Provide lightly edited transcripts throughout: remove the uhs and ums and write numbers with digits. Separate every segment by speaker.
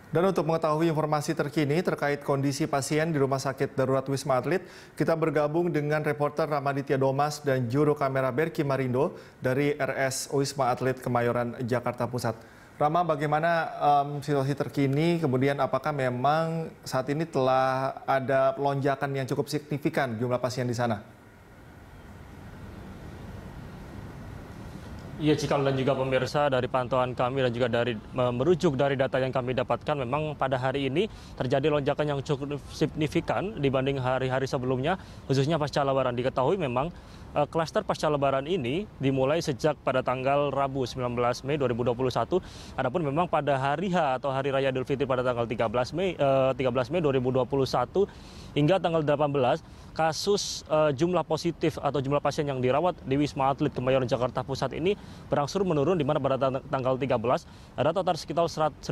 Speaker 1: Dan untuk mengetahui informasi terkini terkait kondisi pasien di Rumah Sakit Darurat Wisma Atlet, kita bergabung dengan reporter Ramaditya Domas dan juru kamera Berki Marindo dari RS Wisma Atlet Kemayoran, Jakarta Pusat. Rama, bagaimana situasi terkini, kemudian apakah memang saat ini telah ada lonjakan yang cukup signifikan jumlah pasien di sana?
Speaker 2: Iya, Cikal dan juga pemirsa, dari pantauan kami dan juga merujuk dari data yang kami dapatkan, memang pada hari ini terjadi lonjakan yang cukup signifikan dibanding hari-hari sebelumnya, khususnya pasca Lebaran. Diketahui memang klaster pasca Lebaran ini dimulai sejak pada tanggal Rabu 19 Mei 2021. Adapun memang pada hari H atau Hari Raya Idul Fitri pada tanggal 13 Mei 2021 hingga tanggal 18, kasus jumlah positif atau jumlah pasien yang dirawat di Wisma Atlet Kemayoran, Jakarta Pusat ini berangsur menurun, di mana pada tanggal 13 ada total sekitar 1.200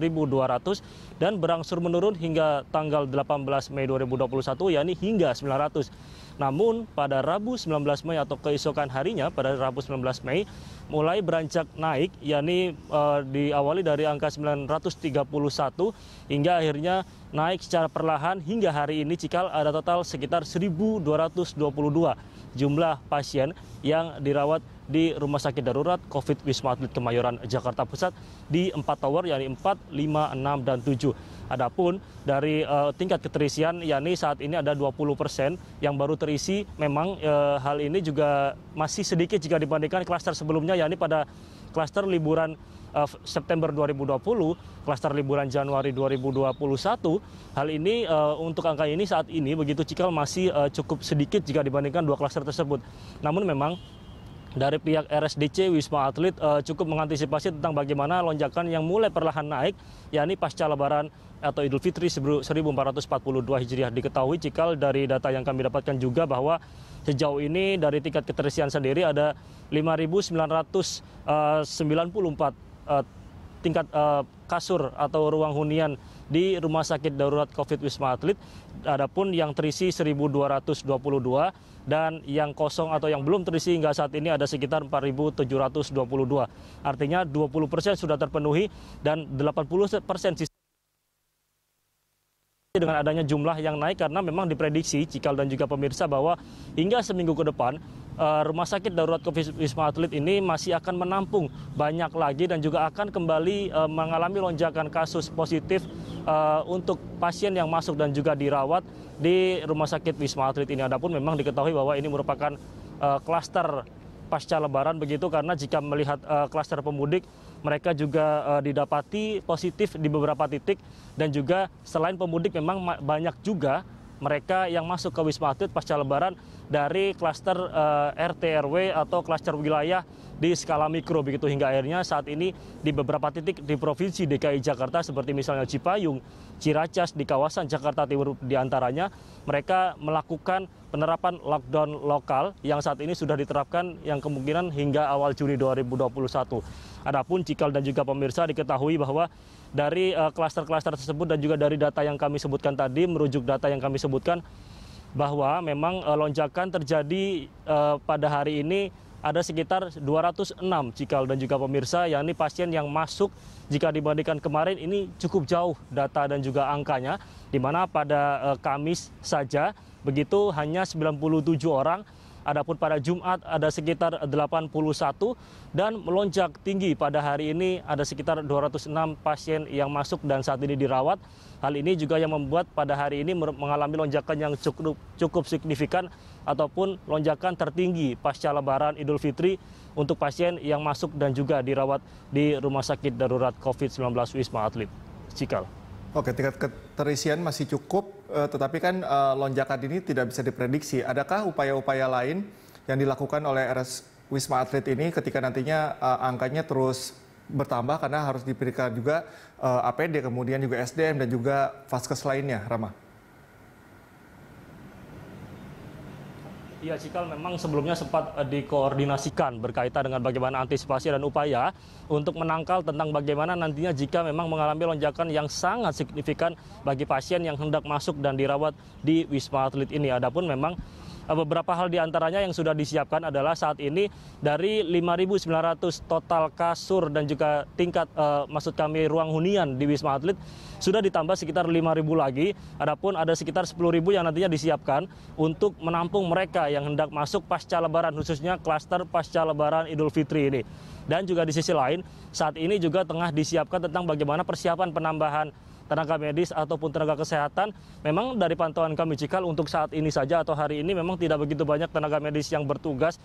Speaker 2: dan berangsur menurun hingga tanggal 18 Mei 2021 yakni hingga 900. Namun pada Rabu 19 Mei atau keesokan harinya pada Rabu 19 Mei mulai beranjak naik, yakni diawali dari angka 931 hingga akhirnya naik secara perlahan hingga hari ini Cikal ada total sekitar 1.222 jumlah pasien yang dirawat di Rumah Sakit Darurat COVID Wisma Atlet Kemayoran, Jakarta Pusat di 4 tower, yakni 4, 5, 6, dan 7. Adapun dari tingkat keterisian, yakni saat ini ada 20% yang baru terisi. Memang hal ini juga masih sedikit jika dibandingkan klaster sebelumnya, yakni pada klaster liburan September 2020, klaster liburan Januari 2021. Hal ini untuk angka ini saat ini begitu Cikal masih cukup sedikit jika dibandingkan dua klaster tersebut. Namun memang dari pihak RSDC Wisma Atlet cukup mengantisipasi tentang bagaimana lonjakan yang mulai perlahan naik, yakni pasca Lebaran atau Idul Fitri 1442 Hijriah. Diketahui Cikal dari data yang kami dapatkan juga bahwa sejauh ini dari tingkat keterisian sendiri ada 5.994 tingkat kasur atau ruang hunian di Rumah Sakit Darurat COVID Wisma Atlet. Adapun yang terisi 1.222 dan yang kosong atau yang belum terisi hingga saat ini ada sekitar 4.722. Artinya 20% sudah terpenuhi dan 80% sisa dengan adanya jumlah yang naik, karena memang diprediksi Cikal dan juga pemirsa bahwa hingga seminggu ke depan Rumah Sakit Darurat COVID Wisma Atlet ini masih akan menampung banyak lagi dan juga akan kembali mengalami lonjakan kasus positif untuk pasien yang masuk dan juga dirawat di Rumah Sakit Wisma Atlet ini. Adapun memang diketahui bahwa ini merupakan klaster pasca Lebaran begitu, karena jika melihat klaster pemudik, mereka juga didapati positif di beberapa titik, dan juga selain pemudik memang banyak juga mereka yang masuk ke Wisma Atlet pasca Lebaran dari klaster RT RW atau klaster wilayah di skala mikro begitu, hingga akhirnya saat ini di beberapa titik di Provinsi DKI Jakarta seperti misalnya Cipayung, Ciracas, di kawasan Jakarta Timur diantaranya, mereka melakukan penerapan lockdown lokal yang saat ini sudah diterapkan yang kemungkinan hingga awal Juni 2021. Adapun Cikal dan juga pemirsa, diketahui bahwa dari klaster-klaster tersebut dan juga dari data yang kami sebutkan tadi, merujuk data yang kami sebutkan bahwa memang lonjakan terjadi pada hari ini ada sekitar 206 Cikal dan juga pemirsa, yakni pasien yang masuk jika dibandingkan kemarin ini cukup jauh data dan juga angkanya, di mana pada Kamis saja begitu hanya 97 orang. Adapun pada Jumat ada sekitar 81 dan melonjak tinggi pada hari ini ada sekitar 206 pasien yang masuk dan saat ini dirawat. Hal ini juga yang membuat pada hari ini mengalami lonjakan yang cukup signifikan ataupun lonjakan tertinggi pasca Lebaran Idul Fitri untuk pasien yang masuk dan juga dirawat di Rumah Sakit Darurat COVID-19 Wisma Atlet. Cikal.
Speaker 1: Oke, tingkat keterisian masih cukup, tetapi kan lonjakan ini tidak bisa diprediksi. Adakah upaya-upaya lain yang dilakukan oleh RS Wisma Atlet ini ketika nantinya angkanya terus bertambah karena harus diberikan juga APD, kemudian juga SDM dan juga vaskes lainnya, Rama?
Speaker 2: Ya, Cikal, memang sebelumnya sempat dikoordinasikan berkaitan dengan bagaimana antisipasi dan upaya untuk menangkal tentang bagaimana nantinya jika memang mengalami lonjakan yang sangat signifikan bagi pasien yang hendak masuk dan dirawat di Wisma Atlet ini. Adapun memang beberapa hal diantaranya yang sudah disiapkan adalah saat ini dari 5.900 total kasur dan juga tingkat maksud kami ruang hunian di Wisma Atlet sudah ditambah sekitar 5.000 lagi. Adapun ada sekitar 10.000 yang nantinya disiapkan untuk menampung mereka yang hendak masuk pasca Lebaran, khususnya klaster pasca Lebaran Idul Fitri ini. Dan juga di sisi lain, saat ini juga tengah disiapkan tentang bagaimana persiapan penambahan tenaga medis ataupun tenaga kesehatan. Memang dari pantauan kami Cikal untuk saat ini saja atau hari ini memang tidak begitu banyak tenaga medis yang bertugas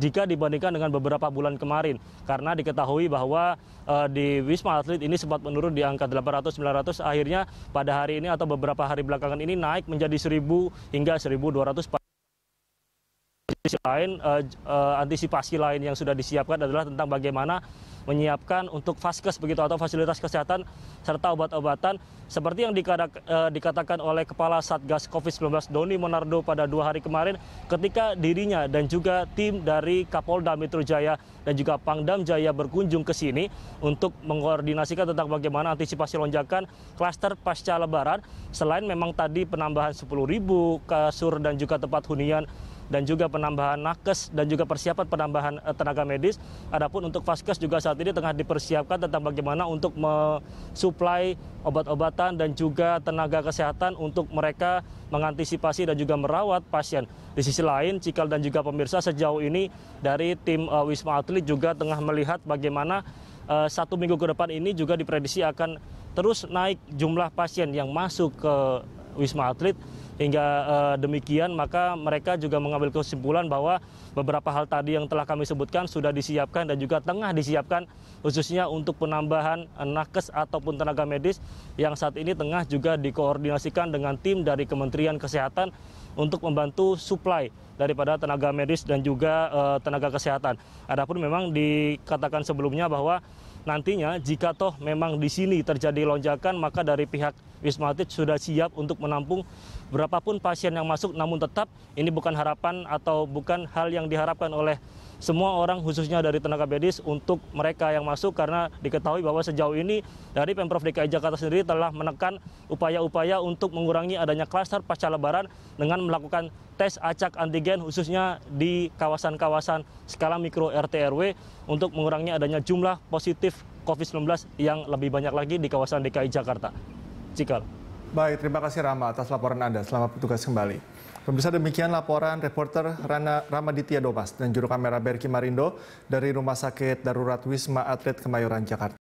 Speaker 2: jika dibandingkan dengan beberapa bulan kemarin. Karena diketahui bahwa di Wisma Atlet ini sempat menurun di angka 800-900, akhirnya pada hari ini atau beberapa hari belakangan ini naik menjadi 1.000 hingga 1.200. Di sisi lain, antisipasi lain yang sudah disiapkan adalah tentang bagaimana menyiapkan untuk vaskes begitu atau fasilitas kesehatan serta obat-obatan seperti yang dikatakan oleh Kepala Satgas COVID-19 Doni Monardo pada 2 hari kemarin ketika dirinya dan juga tim dari Kapolda Metro Jaya dan juga Pangdam Jaya berkunjung ke sini untuk mengkoordinasikan tentang bagaimana antisipasi lonjakan klaster pasca Lebaran. Selain memang tadi penambahan 10.000 kasur dan juga tempat hunian dan juga penambahan nakes dan juga persiapan penambahan tenaga medis. Adapun untuk vaskes juga saat ini tengah dipersiapkan tentang bagaimana untuk mensuplai obat-obatan dan juga tenaga kesehatan untuk mereka mengantisipasi dan juga merawat pasien. Di sisi lain, Cikal dan juga pemirsa, sejauh ini dari tim Wisma Atlet juga tengah melihat bagaimana 1 minggu ke depan ini juga diprediksi akan terus naik jumlah pasien yang masuk ke Wisma Atlet. Hingga demikian maka mereka juga mengambil kesimpulan bahwa beberapa hal tadi yang telah kami sebutkan sudah disiapkan dan juga tengah disiapkan khususnya untuk penambahan nakes ataupun tenaga medis yang saat ini tengah juga dikoordinasikan dengan tim dari Kementerian Kesehatan untuk membantu suplai daripada tenaga medis dan juga tenaga kesehatan. Adapun memang dikatakan sebelumnya bahwa nantinya jika toh memang di sini terjadi lonjakan, maka dari pihak Wisma Atlet sudah siap untuk menampung berapapun pasien yang masuk. Namun tetap ini bukan harapan atau bukan hal yang diharapkan oleh semua orang, khususnya dari tenaga medis untuk mereka yang masuk, karena diketahui bahwa sejauh ini dari Pemprov DKI Jakarta sendiri telah menekan upaya-upaya untuk mengurangi adanya klaster pasca Lebaran dengan melakukan tes acak antigen khususnya di kawasan-kawasan skala mikro RT RW untuk mengurangi adanya jumlah positif COVID-19 yang lebih banyak lagi di kawasan DKI Jakarta. Cikal.
Speaker 1: Baik, terima kasih Rama atas laporan Anda. Selamat bertugas kembali. Pemirsa, demikian laporan reporter Ramaditya Domas dan juru kamera Berki Marindo dari Rumah Sakit Darurat Wisma Atlet Kemayoran, Jakarta.